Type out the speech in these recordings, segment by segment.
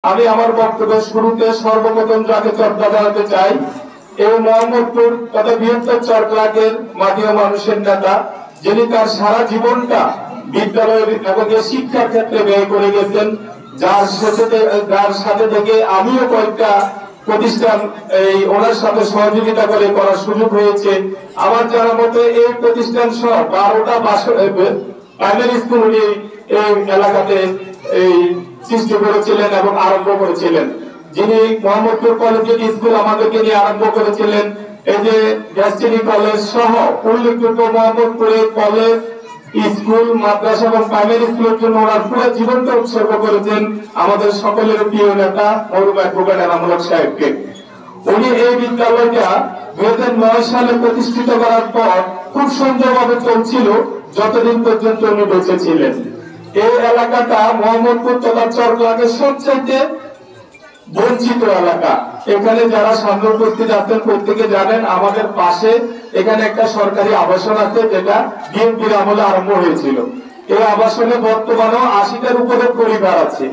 আমি আমার বক্তব্যের শুরুতে সর্বপ্রথম যাকে শ্রদ্ধা জানাতে চাই এই মোহাম্মদপুর তথা বৃহত্তর চরক্লাকের মাটিয়া মানুষের নেতা, যিনি তার সারা জীবনটা বিদ্যালয়ের এবং শিক্ষার ক্ষেত্রে ব্যয় করে গেছেন, যার সাথে থেকে আমিও কয়েকটা প্রতিষ্ঠান ওনার সাথে সহযোগিতা করে করার সুযোগ হয়েছে। আমার জানা মতে এই প্রতিষ্ঠান সহ 12টা প্রাইমারি স্কুল উনি এই এলাকাতে সৃষ্টি করেছিলেন এবং আরম্ভ করেছিলেন। যিনি মোহাম্মদপুর কলেজের স্কুল আমাদেরকে নিয়ে আরম্ভ করেছিলেন, এই যে ডেস্টিনি কলেজ সহ উল্লেখযোগ্য মোহাম্মদপুরে কলেজ, স্কুল, মাদ্রাসা এবং প্রাইমারি স্কুলের জন্য ওনার পুরো জীবনটা উৎসর্গ করেছেন আমাদের সকলের প্রিয় নেতা মরহুম অ্যাডভোকেট এনামুল হক সাহেবকে। উনি এই বিদ্যালয়টা 2009 সালে প্রতিষ্ঠিত করার পর খুব সুন্দরভাবে চলছিল যতদিন পর্যন্ত উনি বেঁচে ছিলেন। এই এলাকাটা মোহাম্মদপুর তথা চরক্লাকের সবচেয়ে বঞ্চিত এলাকা। এখানে যারা সামনে উপস্থিত আছেন প্রত্যেকে জানেন আমাদের পাশে এখানে একটা সরকারি আবাসন আছে, যেটা বিএনপির আমলে আরম্ভ হয়েছিল। এই আবাসনে বর্তমানে 80টার উপরে পরিবার আছে।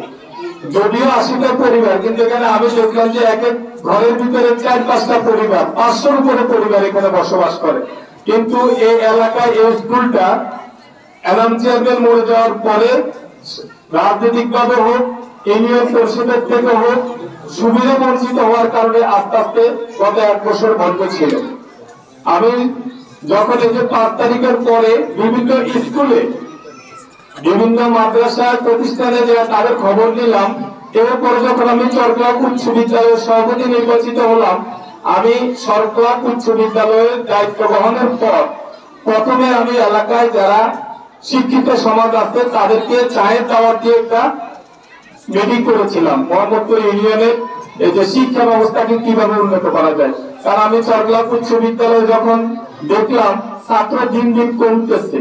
যদিও 80টা পরিবার, কিন্তু এখানে আমি দেখলাম যে এক এক ঘরের ভিতরে 4-5টা পরিবার, 500-র উপরে পরিবার এখানে বসবাস করে। কিন্তু এই এলাকায় এই স্কুলটা এনাম চেয়ারম্যান মরে যাওয়ার পরে রাজনৈতিক ভাবে হোক, ইউনিয়ন পরিষদের থেকে হোক, সুবিধা বঞ্চিত হওয়ার কারণে আস্তে আস্তে গত 1 বছর বন্ধ ছিল। আমি যখন এই যে 5 তারিখের পরে বিভিন্ন স্কুলে, বিভিন্ন মাদ্রাসা প্রতিষ্ঠানে তাদের খবর নিলাম, এরপরে যখন আমি চরক্লাক উচ্চ বিদ্যালয়ের সভাপতি নির্বাচিত হলাম, আমি চরক্লাক উচ্চ বিদ্যালয়ের দায়িত্ব গ্রহণের পর প্রথমে আমি এলাকায় যারা শিক্ষিত সমাজ আছে তাদেরকে চায়ের দাওয়াত দিয়ে একটা মিটিং করেছিলাম মোহাম্মদপুর ইউনিয়নের এই যে শিক্ষা ব্যবস্থাকে কিভাবে উন্নত করা যায়। কারণ আমি চরক্লাক উচ্চ বিদ্যালয়ে যখন দেখলাম ছাত্র দিন দিন কমতেছে,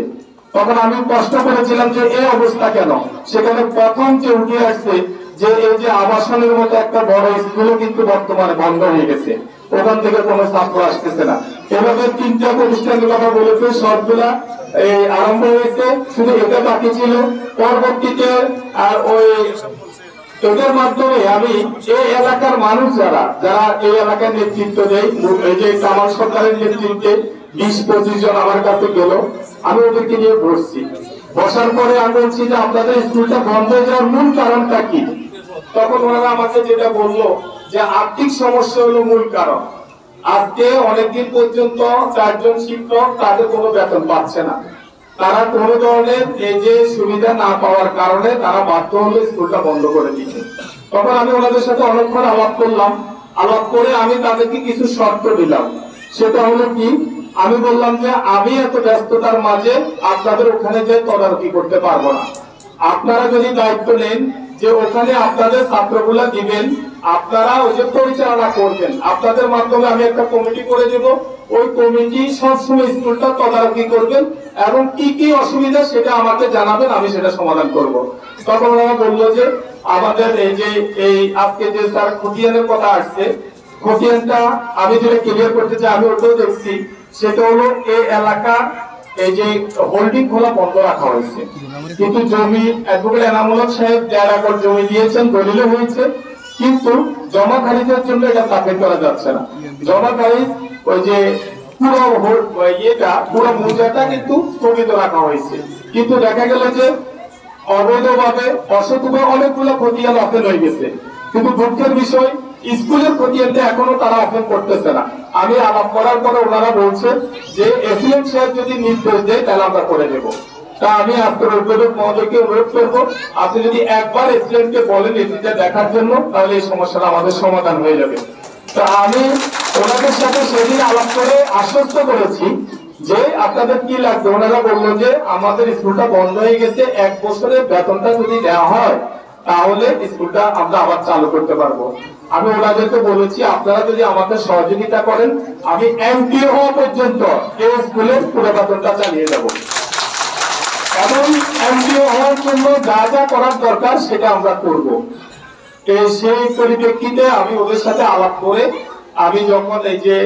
তখন আমি প্রশ্ন করেছিলাম যে এই অবস্থা কেন। সেখানে প্রথম যে উঠে আসছে যে এই যে আবাসনের মতো একটা বড় স্কুলও কিন্তু বর্তমানে বন্ধ হয়ে গেছে, ওখান থেকে কোনো ছাত্র আসতেছে না। এভাবে 3টা প্রতিষ্ঠানের কথা বলেছে, সবগুলা আরম্ভ হয়েছে, শুধু এটা বাকি ছিল। পরবর্তীতে আর এদের মাধ্যমে আমি এই এলাকার মানুষ যারা এই এলাকার নেতৃত্ব দেয়, এই যে কামাল সরকারের নেতৃত্বে 20-25 জন আমার কাছে গেল, আমি ওদেরকে নিয়ে বসছি। বসার পরে আমি বলছি যে আপনাদের স্কুলটা বন্ধ হয়ে যাওয়ার মূল কারণটা কি। তখন ওনারা আমাকে যেটা বললো যে আর্থিক সমস্যা হলো মূল কারণ। আজকে অনেকদিন পর্যন্ত 4 জন শিক্ষক তাদের কোনো বেতন পাচ্ছে না। তারা কোনো ধরনের এই যে সুবিধা না পাওয়ার কারণে তারা বাধ্য হলো স্কুলটা বন্ধ করে দিতে। তখন আমি ওনাদের সাথে অনেকক্ষণ আলাপ করলাম। আলাপ করে আমি তাদেরকে কিছু শর্ত দিলাম। সেটা হলো কি, আমি বললাম যে আমি এত ব্যস্ততার মাঝে আপনাদের ওখানে যে তদারকি করতে পারবো না। আপনারা যদি দায়িত্ব নেন যে ওখানে আপনাদের ছাত্রগুলা দিবেন, আপনারা ওই যে পরিচালনা করবেন, আপনাদের মাধ্যমে আমি একটা কমিটি করে দেব। ওই কমিটি সবসময় স্কুলটা তদারকি করবেন এবং কি কি অসুবিধা সেটা আমাকে জানাবেন, আমি সেটা সমাধান করব। তখন ওরা বললো যে আমাদের এই আজকে যে স্যার খতিয়ানের কথা আসছে, খতিয়ানটা আমি যেটা ক্লিয়ার করতে চাই, আমি ওটাও দেখছি। সেটা হলো এই এলাকা এই যে হোল্ডিং খোলা বন্ধ রাখা হয়েছে, কিন্তু জমি অ্যাডভোকেট এনামুল হক সাহেব 1.5 একর জমি দিয়েছেন, দলিলে হয়েছে, কিন্তু জমা খারিজের জন্য এটা সাবমিট করা যাচ্ছে না। জমা খারিজ ওই যে পুরো মৌজাটা কিন্তু স্থগিত রাখা হয়েছে। কিন্তু দেখা গেল যে অবৈধভাবে অসৎভাবে অনেকগুলো খতিয়ান অফেন হয়ে গেছে। কিন্তু দুঃখের বিষয় স্কুলের খতিয়ানটা এখনো তারা অফেন করতেছে না। আমি আলাপ করার পরে ওনারা বলছে যে এসিএম সাহেব যদি নির্দেশ দেয় তাহলে আমরা করে দেবো। তা আমি আজকের উদ্বোধক মহোদয়কে অনুরোধ করবো, আপনি যদি একবার এসিএমকে বলেন এটিটা দেখার জন্য, তাহলে এই সমস্যাটা আমাদের সমাধান হয়ে যাবে। তা আমি ওনাদের সাথে সেদিন আলাপ করে আশ্বস্ত করেছি যে আপনাদের কি লাগবে। ওনারা বললো যে আমাদের স্কুলটা বন্ধ হয়ে গেছে, 1 বছরের বেতনটা যদি দেওয়া হয় তাহলে স্কুলটা আমরা আবার চালু করতে পারবো। আমি ওনাদেরকে বলেছি আপনারা যদি আমাকে সহযোগিতা করেন, আমি এমপিও হওয়া পর্যন্ত এই স্কুলের পুরো বেতনটা চালিয়ে যাব এবং এমপিও হওয়ার জন্য যা যা করার দরকার সেটা আমরা করবো। সেই পরিপ্রেক্ষিতে আমি ওদের সাথে আলাপ করে আমি যখন এই যে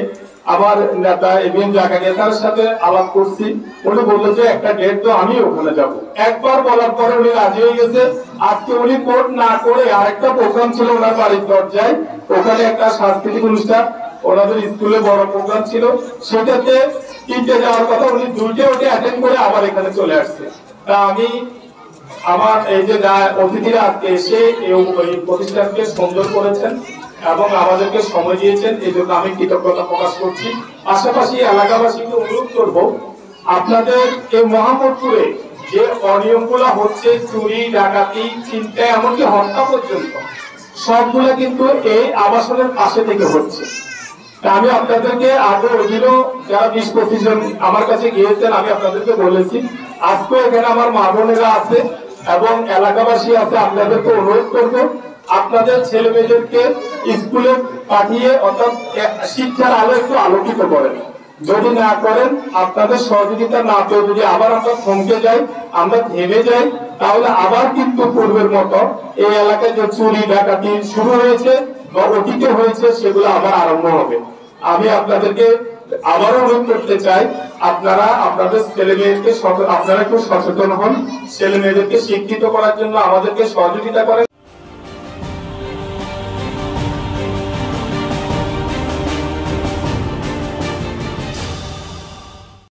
আমার নেতা এবিএম জাকারিয়া স্যারের সাথে আলাপ করছি, উনি বললো যে একটা ডেট তো আমি ওখানে যাব। একবার বলার পরে উনি রাজি হয়ে গেছে। আজকে উনি কোর্ট না করে আরেকটা প্রোগ্রাম ছিল ওনার বাড়ির দরজায়, ওখানে একটা সাংস্কৃতিক অনুষ্ঠান, ওনাদের স্কুলে বড় প্রোগ্রাম ছিল, সেটাতে 3টে যাওয়ার কথা, উনি 2টে ওটা অ্যাটেন্ড করে আবার এখানে চলে আসছে। তা আমি আমার এই যে অতিথিরা আজকে এসে এই প্রতিষ্ঠানকে সুন্দর করেছেন এবং আমাদেরকে সময় দিয়েছেন, এই জন্য আমি কৃতজ্ঞতা প্রকাশ করছি। পাশাপাশি এলাকাবাসীকে অনুরোধ করব, আপনাদের এই মোহাম্মদপুরে যে অনিয়মগুলো হচ্ছে, চুরি ডাকাতি চিন্তা এমনকি হত্যা পর্যন্ত, সবগুলা কিন্তু এই আবাসনের পাশে থেকে হচ্ছে। আমি আপনাদেরকে আগে ওইদিনও যারা 20-25 জন আমার কাছে গিয়েছেন, আমি আপনাদেরকে বলেছি, আজকে এখানে আমার মা বোনেরা আছে এবং এলাকাবাসী আছে, আপনাদেরকে অনুরোধ করব আপনাদের ছেলে মেয়েদেরকে স্কুলে পাঠিয়ে অর্থাৎ শিক্ষার আলো একটু আলোকিত করেন। যদি না করেন, আপনাদের সহযোগিতা না পেয়ে যদি আবার আমরা থমকে যাই, আমরা থেমে যাই, তাহলে আবার কিন্তু পূর্বের মতো এই এলাকায় যে চুরি ডাকাতি শুরু হয়েছে বা অতীতে হয়েছে, সেগুলো আবার আরম্ভ হবে। আমি আপনাদেরকে আবারও অনুরোধ করতে চাই, আপনারা আপনাদের ছেলে মেয়েদেরকে আপনারা একটু সচেতন হন, ছেলে মেয়েদেরকে শিক্ষিত করার জন্য আমাদেরকে সহযোগিতা করেন।